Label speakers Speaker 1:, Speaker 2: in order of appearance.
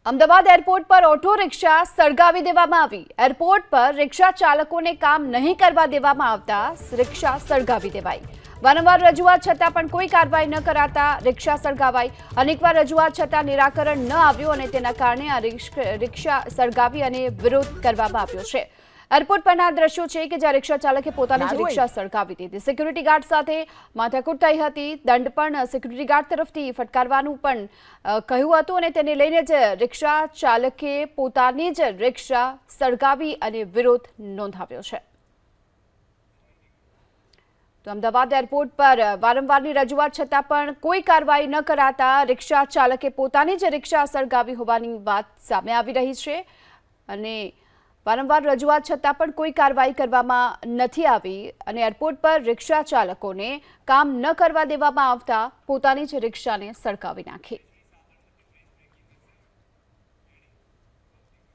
Speaker 1: Ahmedabad airport પર auto rickshaw સળગાવી દેવામાં આવી। એરપોર્ટ પર રિક્ષા ચાલકોને કામ નહીં કરવા દેવામાં આવતા રિક્ષા સળગાવી દેવાઈ। વારંવાર રજૂઆત છતાં પણ કોઈ કાર્યવાહી ન કરાતા રિક્ષા સળગાવાઈ। અનેકવાર રજૂઆત છતાં નિરાકરણ ન આવ્યું અને તેના કારણે આ રિક્ષા સળગાવી અને વિરોધ કરવામાં આવ્યો છે। એરપોર્ટ પરના દ્રશ્યો છે કે જ્યાં રિક્ષા ચાલકે પોતાની જ રિક્ષા સળગાવી દીધી। સિક્યુરિટી ગાર્ડ સાથે માથાકૂટ થઈ હતી। દંડ પણ સિક્યુરિટી ગાર્ડ તરફથી ફટકારવાનું પણ કહ્યું હતું અને તેને લઈને જ રિક્ષા ચાલકે પોતાની જ રિક્ષા સળગાવી અને વિરોધ નોંધાવ્યો છે। તો અમદાવાદ એરપોર્ટ પર વારંવારની રજૂઆત છતાં પણ કોઈ કાર્યવાહી ન કરાતા રિક્ષા ચાલકે પોતાની જ રિક્ષા સળગાવી હોવાની વાત સામે આવી રહી છે અને વારંવાર રજૂઆત છતાં પણ કોઈ કાર્યવાહી કરવામાં નથી આવી અને એરપોર્ટ પર રિક્ષા ચાલકોને કામ ન કરવા દેવામાં આવતા પોતાની જ રિક્ષાને સળગાવી નાખી।